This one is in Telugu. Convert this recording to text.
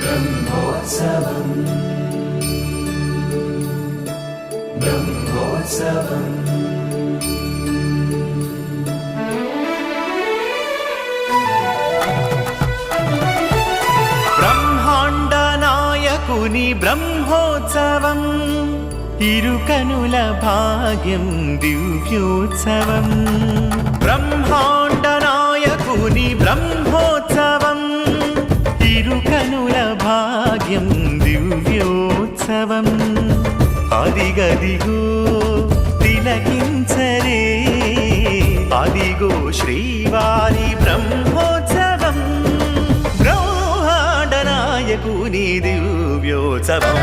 బ్రహ్మోత్సవం బ్రహ్మోత్సవం బ్రహ్మాండ నాయకుని బ్రహ్మోత్సవం ఇరుకనుల భాగ్యం దివ్యోత్సవం బ్రహ్మాండ నాయకుని బ్రహ్మోత్సవం ఇరుకనుల భాగ్యం దివ్యోత్సవం అదిగదిగో తిలకించరే అదిగో శ్రీవారి బ్రహ్మోత్సవం బ్రహ్మాండ నాయకుని దివ్యోత్సవం